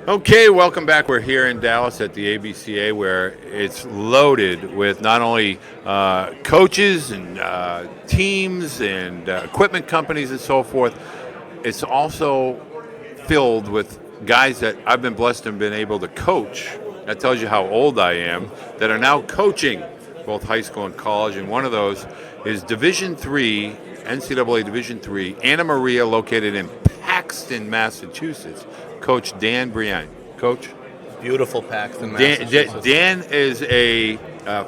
Okay, welcome back. We're here in Dallas at the ABCA, where it's loaded with not only coaches and teams and equipment companies and so forth. It's also filled with guys that I've been blessed and been able to coach. That tells you how old I am. That are now coaching both high school and college, and one of those is Division III, NCAA Division III, Anna Maria, located in Paxton, Massachusetts. Coach Dan Briand. Coach? Beautiful Paxton, Massachusetts. Dan is a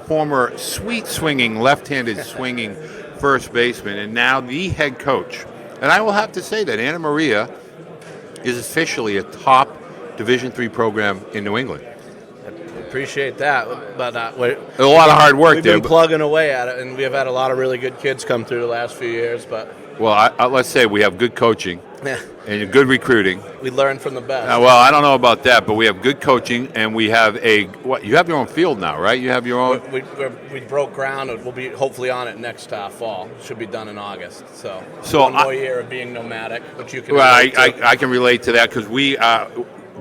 former sweet swinging, left-handed swinging first baseman, and now the head coach. And I will have to say that Anna Maria is officially a top Division III program in New England. Appreciate that, but a lot of hard work we've there. We've been plugging away at it, and we have had a lot of really good kids come through the last few years. But let's say we have good coaching and good recruiting. We learn from the best. Well, I don't know about that, but we have good coaching, and we have you have your own field now, right? You have your own. We broke ground, and we'll be hopefully on it next fall. Should be done in August. So one more year of being nomadic, which you can. Well, I can relate to that because we.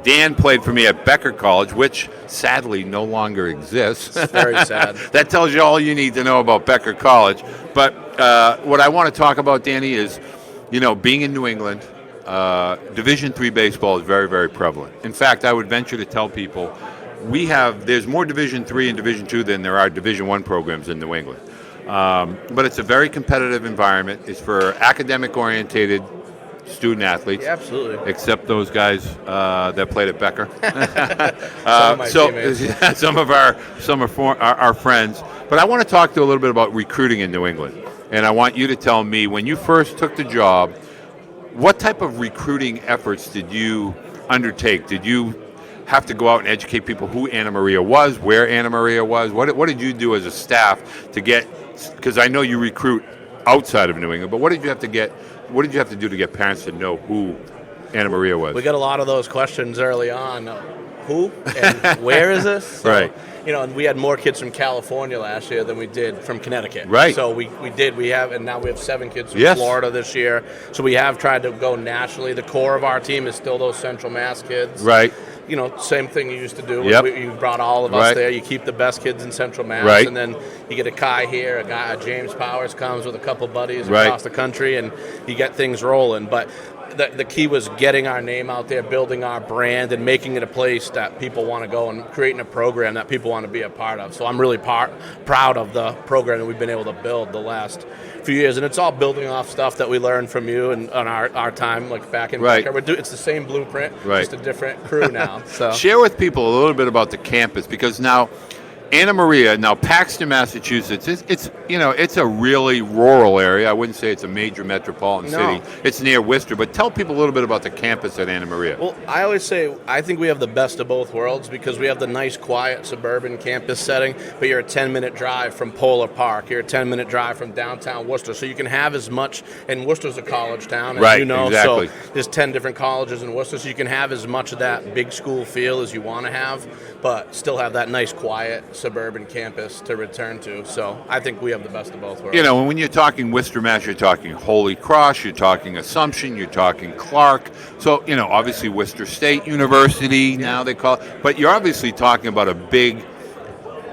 Dan played for me at Becker College, which sadly no longer exists. It's very sad. That tells you all you need to know about Becker College. But what I want to talk about, Danny, is, being in New England, Division III baseball is very, very prevalent. In fact, I would venture to tell people there's more Division III and Division II than there are Division I programs in New England. But it's a very competitive environment. It's for academic-orientated student athletes. Yeah, absolutely. Except those guys that played at Becker. Some of our friends. But I want to talk to you a little bit about recruiting in New England. And I want you to tell me, when you first took the job, what type of recruiting efforts did you undertake? Did you have to go out and educate people who Anna Maria was, where Anna Maria was? What did you do as a staff to get, because I know you recruit outside of New England, but what did you have to do to get parents to know who Anna Maria was? We got a lot of those questions early on. Who and where is this? So, right. And we had more kids from California last year than we did from Connecticut. Right. So we have, and now we have 7 kids from Yes. Florida this year. So we have tried to go nationally. The core of our team is still those Central Mass kids. Right. Same thing you used to do. Yep. You brought all of us there. You keep the best kids in Central Mass, right. And then you get a Kai here, a James Powers comes with a couple buddies across the country, and you get things rolling. But the key was getting our name out there, building our brand, and making it a place that people want to go, and creating a program that people want to be a part of. So I'm really proud of the program that we've been able to build the last few years, and it's all building off stuff that we learned from you and on our time, like back in Becker. It's the same blueprint, just a different crew now. So share with people a little bit about the campus, because now Anna Maria, Paxton, Massachusetts, it's a really rural area. I wouldn't say it's a major metropolitan city. It's near Worcester, but tell people a little bit about the campus at Anna Maria. Well, I always say I think we have the best of both worlds, because we have the nice, quiet, suburban campus setting, but you're a 10-minute drive from Polar Park. You're a 10-minute drive from downtown Worcester, so you can have as much, and Worcester's a college town, as you know, exactly. So there's 10 different colleges in Worcester, so you can have as much of that big school feel as you want to have, but still have that nice, quiet, suburban campus to return to. So I think we have the best of both worlds. When you're talking Worcester, Mass, you're talking Holy Cross, you're talking Assumption, you're talking Clark. So, obviously Worcester State University, now they call it. But you're obviously talking about a big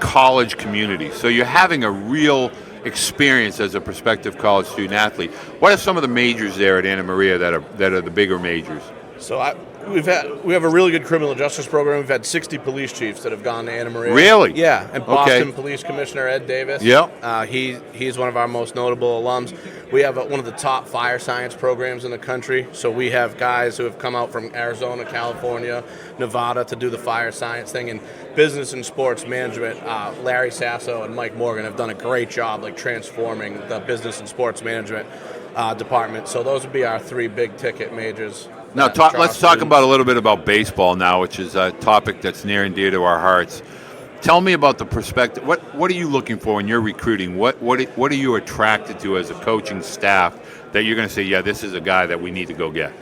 college community. So you're having a real experience as a prospective college student athlete. What are some of the majors there at Anna Maria that are the bigger majors? So we have a really good criminal justice program. We've had 60 police chiefs that have gone to Anna Maria. Really? Yeah, and Boston Police Commissioner Ed Davis. Yeah. He's one of our most notable alums. We have one of the top fire science programs in the country. So we have guys who have come out from Arizona, California, Nevada to do the fire science thing. And business and sports management, Larry Sasso and Mike Morgan have done a great job transforming the business and sports management department. So those would be our 3 big ticket majors. Now, let's talk about a little bit about baseball now, which is a topic that's near and dear to our hearts. Tell me about the perspective. What are you looking for when you're recruiting? What are you attracted to as a coaching staff that you're going to say, yeah, this is a guy that we need to go get?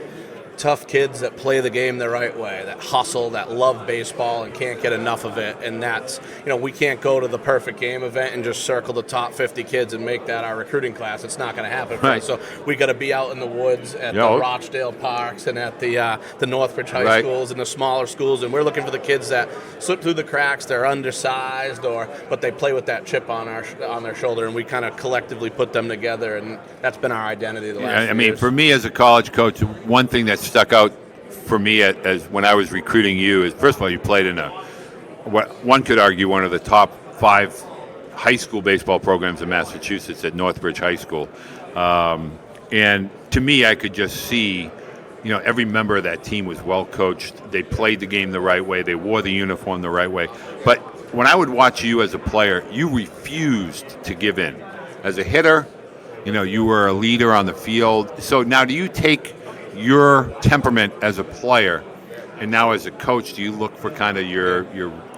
tough kids that play the game the right way, that hustle, that love baseball and can't get enough of it. And that's, we can't go to the perfect game event and just circle the top 50 kids and make that our recruiting class. It's not going to happen. Right. So we got to be out in the woods at the Rochdale Parks and at the Northbridge High Schools and the smaller schools. And we're looking for the kids that slip through the cracks. They're undersized, but they play with that chip on their shoulder, and we kind of collectively put them together. And that's been our identity the last few years. For me as a college coach, one thing that stuck out for me as when I was recruiting you is, first of all, you played in what one could argue one of the top 5 high school baseball programs in Massachusetts at Northbridge High School. And to me, I could just see, every member of that team was well coached. They played the game the right way. They wore the uniform the right way. But when I would watch you as a player, you refused to give in. As a hitter, you were a leader on the field. So now do you take your temperament as a player, and now as a coach, do you look for kind of your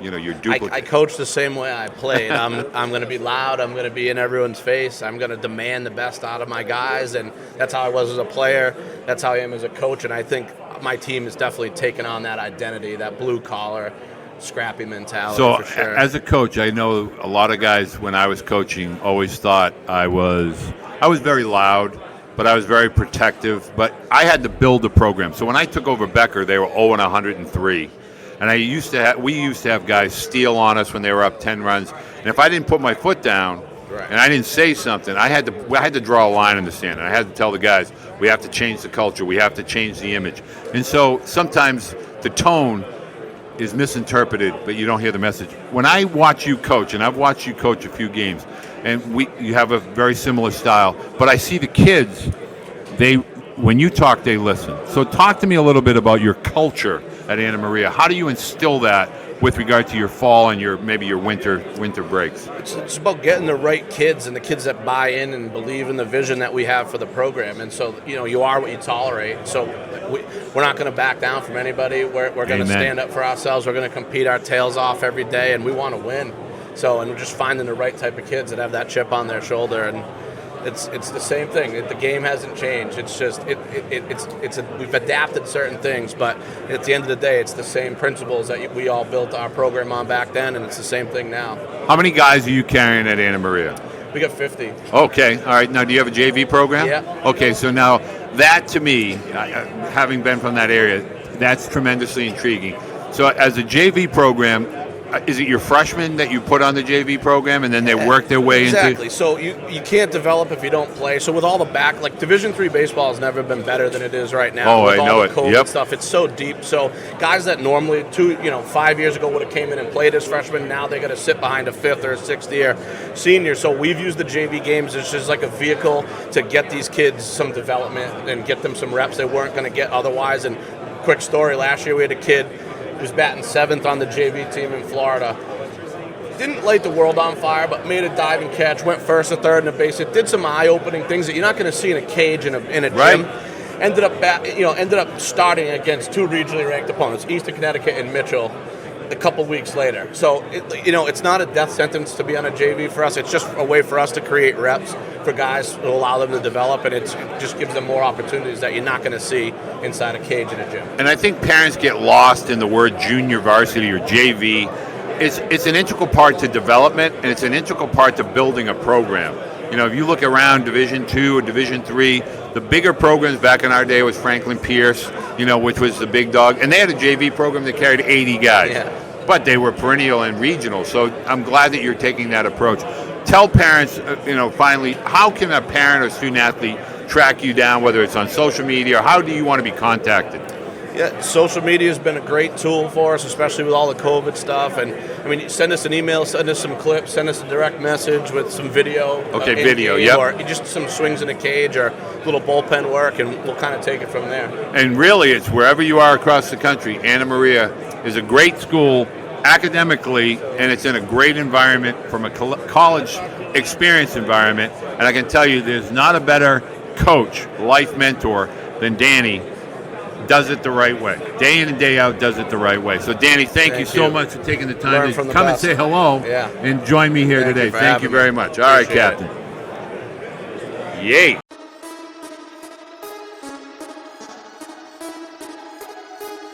duplicate? I coach the same way I played. I'm going to be loud. I'm going to be in everyone's face. I'm going to demand the best out of my guys, and that's how I was as a player. That's how I am as a coach, and I think my team has definitely taken on that identity, that blue-collar, scrappy mentality. So for sure. As a coach, I know a lot of guys when I was coaching always thought I was very loud, but I was very protective. But I had to build a program. So when I took over Becker, they were 0-103. And we used to have guys steal on us when they were up 10 runs. And if I didn't put my foot down and I didn't say something, I had to draw a line in the sand. And I had to tell the guys, we have to change the culture. We have to change the image. And so sometimes the tone is misinterpreted, but you don't hear the message. When I watch you coach, and I've watched you coach a few games, and you have a very similar style, but I see the kids, when you talk, they listen. So talk to me a little bit about your culture at Anna Maria. How do you instill that with regard to your fall and maybe your winter breaks? It's about getting the right kids and the kids that buy in and believe in the vision that we have for the program. And so, you are what you tolerate. So we're not going to back down from anybody. We're going to stand up for ourselves. We're going to compete our tails off every day, and we want to win. So, and we're just finding the right type of kids that have that chip on their shoulder. And it's the same thing. The game hasn't changed. It's just we've adapted certain things, but at the end of the day, it's the same principles that we all built our program on back then, and it's the same thing now. How many guys are you carrying at Anna Maria? We got 50. Okay, all right. Now, do you have a JV program? Yeah. Okay, so now that to me, having been from that area, that's tremendously intriguing. So as a JV program, is it your freshmen that you put on the JV program and then they work their way into? Exactly. So you can't develop if you don't play. So with all the Division III baseball has never been better than it is right now. With all the COVID stuff, it's so deep. So guys that normally 5 years ago would have came in and played as freshmen, now they got to sit behind a 5th or a 6th year senior. So we've used the JV games as just like a vehicle to get these kids some development and get them some reps they weren't going to get otherwise. And quick story, last year we had a kid who was batting 7th on the JV team in Florida. Didn't light the world on fire, but made a diving catch, went 1st or 3rd in the base. It did some eye-opening things that you're not going to see in a cage in a gym. Ended up starting against 2 regionally ranked opponents, Eastern Connecticut and Mitchell, a couple weeks later. So it's not a death sentence to be on a JV for us. It's just a way for us to create reps for guys to allow them to develop, and it just gives them more opportunities that you're not going to see inside a cage in a gym. And I think parents get lost in the word junior varsity or JV. It's an integral part to development, and it's an integral part to building a program. If you look around Division II or Division III, the bigger programs back in our day was Franklin Pierce, which was the big dog. And they had a JV program that carried 80 guys. Yeah. But they were perennial and regional. So I'm glad that you're taking that approach. Tell parents, finally, how can a parent or student athlete track you down, whether it's on social media, or how do you want to be contacted? Yeah, social media has been a great tool for us, especially with all the COVID stuff. And send us an email, send us some clips, send us a direct message with some video. Okay, video, yep. Or just some swings in a cage or little bullpen work, and we'll kind of take it from there. And really, it's wherever you are across the country. Anna Maria is a great school academically, and it's in a great environment from a college experience environment. And I can tell you, there's not a better coach, life mentor than Danny. Does it the right way. Day in and day out, does it the right way. So, Danny, thank you so much for taking the time to come and say hello and join me here today. Thank you very much. All right, Captain. Yay.